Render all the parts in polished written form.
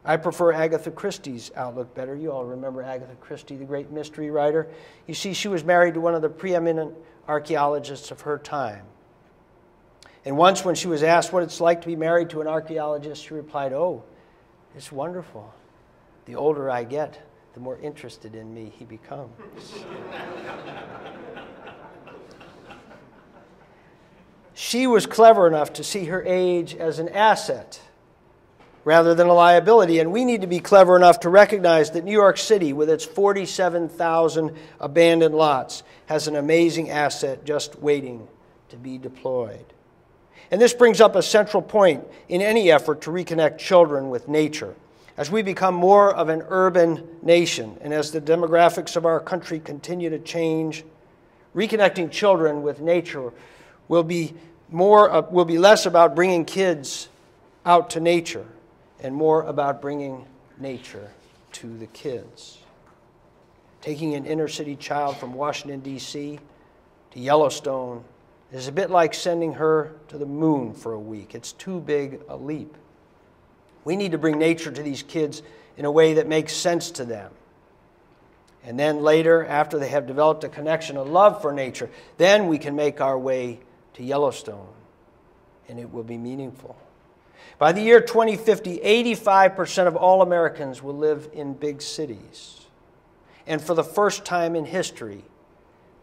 I prefer Agatha Christie's outlook better. You all remember Agatha Christie, the great mystery writer. You see, she was married to one of the preeminent archaeologists of her time. And once when she was asked what it's like to be married to an archaeologist, she replied, "Oh, it's wonderful. The older I get, the more interested in me he becomes." She was clever enough to see her age as an asset rather than a liability, and we need to be clever enough to recognize that New York City, with its 47,000 abandoned lots, has an amazing asset just waiting to be deployed. And this brings up a central point in any effort to reconnect children with nature. As we become more of an urban nation, and as the demographics of our country continue to change, reconnecting children with nature will be less about bringing kids out to nature and more about bringing nature to the kids. Taking an inner city child from Washington, D.C. to Yellowstone is a bit like sending her to the moon for a week. It's too big a leap. We need to bring nature to these kids in a way that makes sense to them. And then later, after they have developed a connection, a love for nature, then we can make our way to Yellowstone, and it will be meaningful. By the year 2050, 85% of all Americans will live in big cities. And for the first time in history,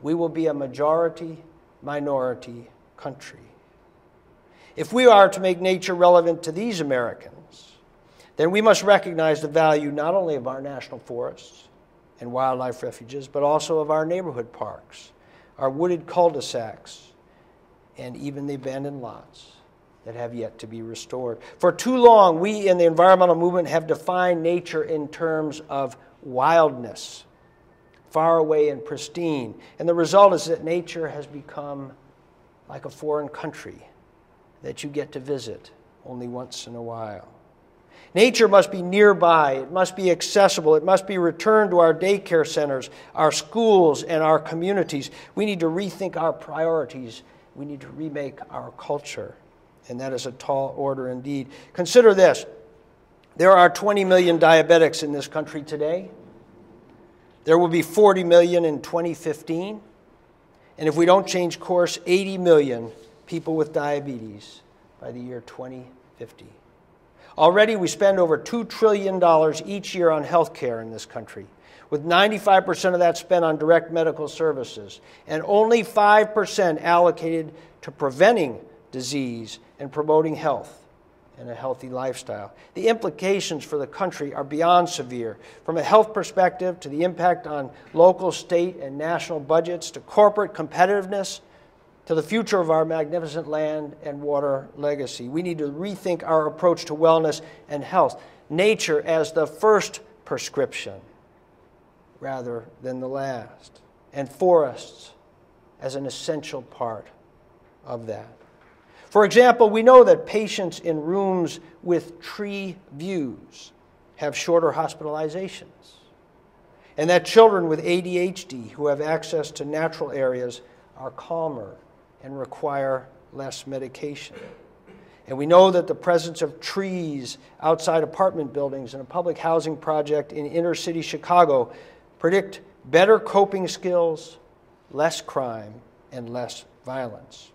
we will be a majority-minority country. If we are to make nature relevant to these Americans, then we must recognize the value not only of our national forests and wildlife refuges, but also of our neighborhood parks, our wooded cul-de-sacs, and even the abandoned lots that have yet to be restored. For too long, we in the environmental movement have defined nature in terms of wildness, far away and pristine. And the result is that nature has become like a foreign country that you get to visit only once in a while. Nature must be nearby. It must be accessible. It must be returned to our daycare centers, our schools, and our communities. We need to rethink our priorities. We need to remake our culture. And that is a tall order indeed. Consider this. There are 20 million diabetics in this country today. There will be 40 million in 2015. And if we don't change course, 80 million people with diabetes by the year 2050. Already we spend over $2 trillion each year on health care in this country, with 95% of that spent on direct medical services, and only 5% allocated to preventing disease and promoting health and a healthy lifestyle. The implications for the country are beyond severe, from a health perspective to the impact on local, state, and national budgets, to corporate competitiveness, to the future of our magnificent land and water legacy. We need to rethink our approach to wellness and health. Nature as the first prescription rather than the last, and forests as an essential part of that. For example, we know that patients in rooms with tree views have shorter hospitalizations, and that children with ADHD who have access to natural areas are calmer and require less medication. And we know that the presence of trees outside apartment buildings and a public housing project in inner city Chicago predict better coping skills, less crime, and less violence.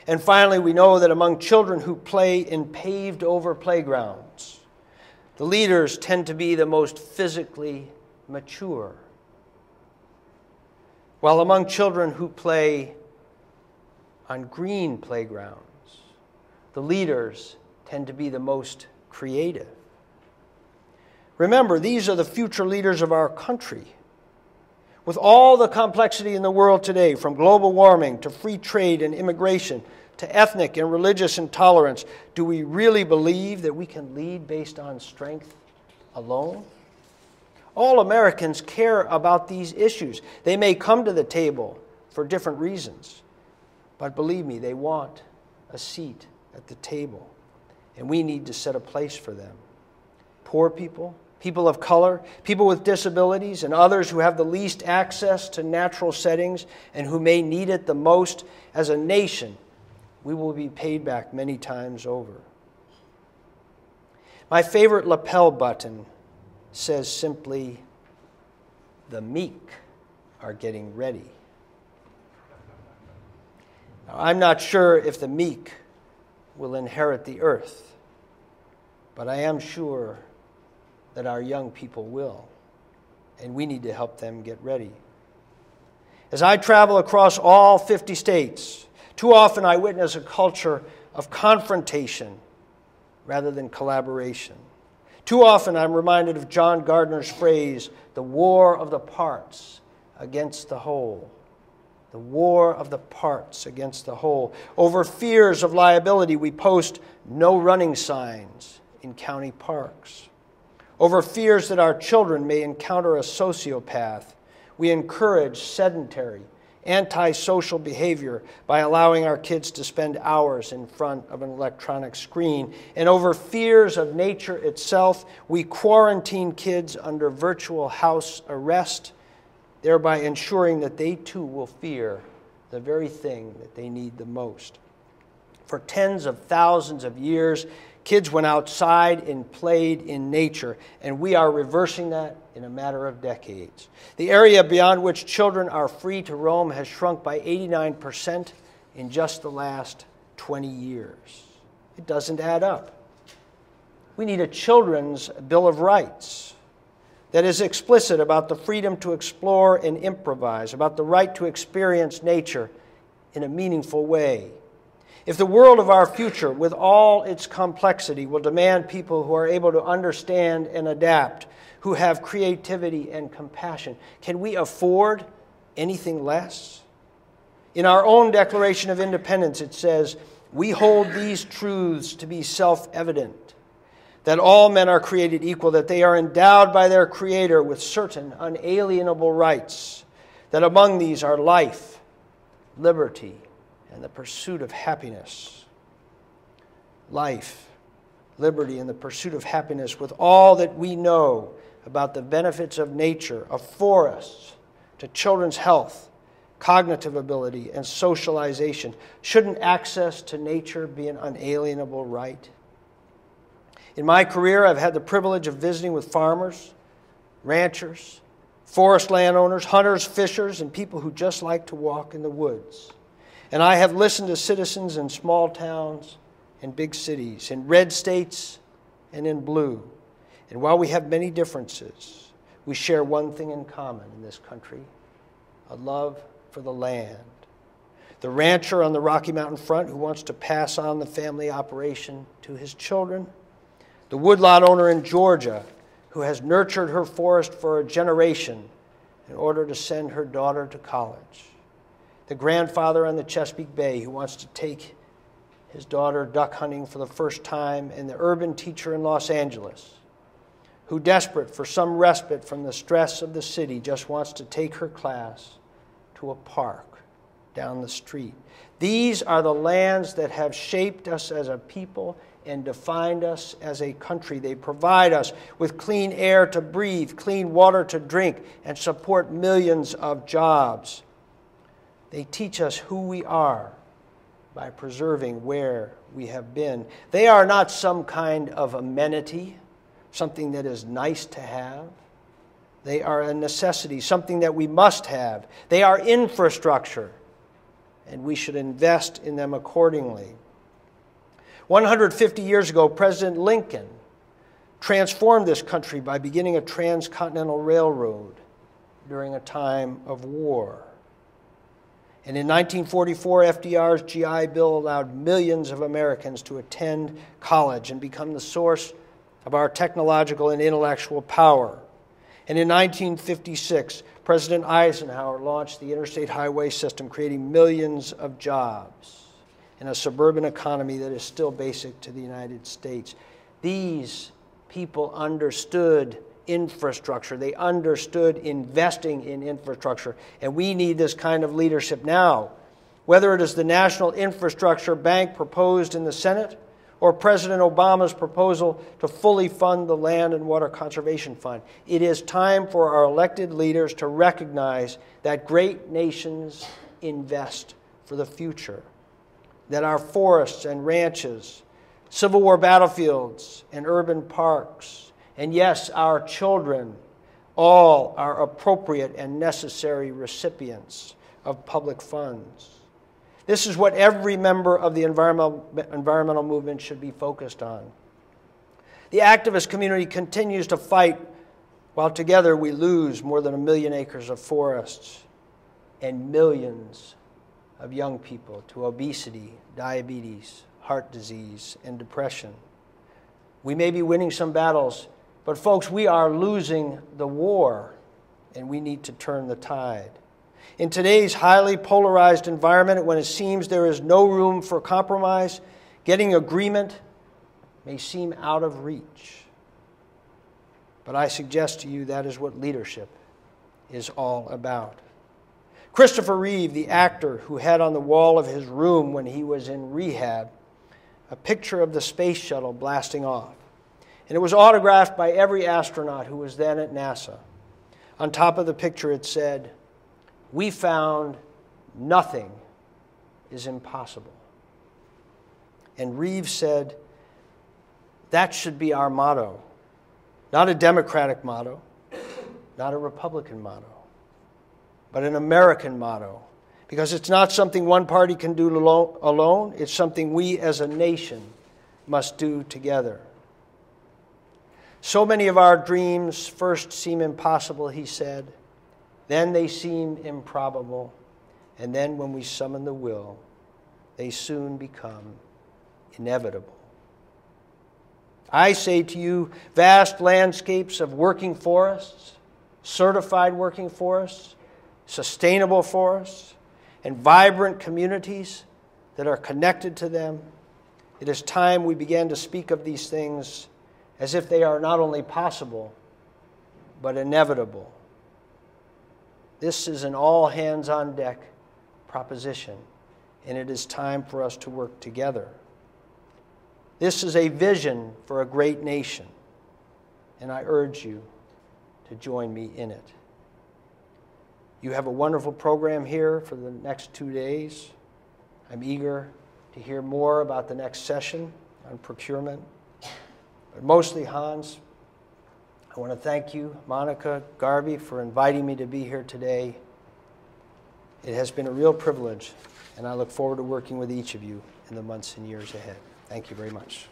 And finally, we know that among children who play in paved-over playgrounds, the leaders tend to be the most physically mature, while among children who play on green playgrounds, the leaders tend to be the most creative. Remember, these are the future leaders of our country. With all the complexity in the world today, from global warming to free trade and immigration to ethnic and religious intolerance, do we really believe that we can lead based on strength alone? All Americans care about these issues. They may come to the table for different reasons, but believe me, they want a seat at the table, and we need to set a place for them. Poor people, people of color, people with disabilities, and others who have the least access to natural settings and who may need it the most. As a nation, we will be paid back many times over. My favorite lapel button says simply, "The meek are getting ready." Now, I'm not sure if the meek will inherit the earth, but I am sure that our young people will, and we need to help them get ready. As I travel across all 50 states, too often I witness a culture of confrontation rather than collaboration. Too often I'm reminded of John Gardner's phrase, "the war of the parts against the whole." The war of the parts against the whole. Over fears of liability, we post "no running" signs in county parks. Over fears that our children may encounter a sociopath, we encourage sedentary, antisocial behavior by allowing our kids to spend hours in front of an electronic screen. And over fears of nature itself, we quarantine kids under virtual house arrest, thereby ensuring that they too will fear the very thing that they need the most. For tens of thousands of years, kids went outside and played in nature, and we are reversing that in a matter of decades. The area beyond which children are free to roam has shrunk by 89% in just the last 20 years. It doesn't add up. We need a children's Bill of Rights that is explicit about the freedom to explore and improvise, about the right to experience nature in a meaningful way. If the world of our future, with all its complexity, will demand people who are able to understand and adapt, who have creativity and compassion, can we afford anything less? In our own Declaration of Independence, it says, "We hold these truths to be self-evident, that all men are created equal, that they are endowed by their Creator with certain unalienable rights, that among these are life, liberty, and the pursuit of happiness." Life, liberty, and the pursuit of happiness, with all that we know about the benefits of nature, of forests, to children's health, cognitive ability, and socialization. Shouldn't access to nature be an unalienable right? In my career, I've had the privilege of visiting with farmers, ranchers, forest landowners, hunters, fishers, and people who just like to walk in the woods. And I have listened to citizens in small towns and big cities, in red states and in blue. And while we have many differences, we share one thing in common in this country: a love for the land. The rancher on the Rocky Mountain front who wants to pass on the family operation to his children. The woodlot owner in Georgia who has nurtured her forest for a generation in order to send her daughter to college. The grandfather on the Chesapeake Bay who wants to take his daughter duck hunting for the first time, and the urban teacher in Los Angeles who, desperate for some respite from the stress of the city, just wants to take her class to a park down the street. These are the lands that have shaped us as a people and defined us as a country. They provide us with clean air to breathe, clean water to drink, and support millions of jobs. They teach us who we are by preserving where we have been. They are not some kind of amenity, something that is nice to have. They are a necessity, something that we must have. They are infrastructure, and we should invest in them accordingly. 150 years ago, President Lincoln transformed this country by beginning a transcontinental railroad during a time of war. And in 1944, FDR's GI Bill allowed millions of Americans to attend college and become the source of our technological and intellectual power. And in 1956, President Eisenhower launched the interstate highway system, creating millions of jobs in a suburban economy that is still basic to the United States. These people understood infrastructure. They understood investing in infrastructure. And we need this kind of leadership now. Whether it is the National Infrastructure Bank proposed in the Senate or President Obama's proposal to fully fund the Land and Water Conservation Fund, it is time for our elected leaders to recognize that great nations invest for the future, that our forests and ranches Civil War battlefields and urban parks, and yes, our children, all are appropriate and necessary recipients of public funds. This is what every member of the environmental movement should be focused on. The activist community continues to fight while together we lose more than 1 million acres of forests and millions of young people to obesity, diabetes, heart disease, and depression. We may be winning some battles, but folks, we are losing the war, and we need to turn the tide. In today's highly polarized environment, when it seems there is no room for compromise, getting agreement may seem out of reach. But I suggest to you that is what leadership is all about. Christopher Reeve, the actor who had on the wall of his room when he was in rehab a picture of the space shuttle blasting off. And it was autographed by every astronaut who was then at NASA. On top of the picture it said, "We found nothing is impossible." And Reeve said, that should be our motto. Not a Democratic motto, not a Republican motto, but an American motto. Because it's not something one party can do alone, it's something we as a nation must do together. So many of our dreams first seem impossible, he said. Then they seem improbable. And then when we summon the will, they soon become inevitable. I say to you, vast landscapes of working forests, certified working forests, sustainable forests, and vibrant communities that are connected to them. It is time we began to speak of these things as if they are not only possible, but inevitable. This is an all-hands-on-deck proposition, and it is time for us to work together. This is a vision for a great nation, and I urge you to join me in it. You have a wonderful program here for the next 2 days. I'm eager to hear more about the next session on procurement. But mostly, Hans, I want to thank you, Monica, Garvey, for inviting me to be here today. It has been a real privilege, and I look forward to working with each of you in the months and years ahead. Thank you very much.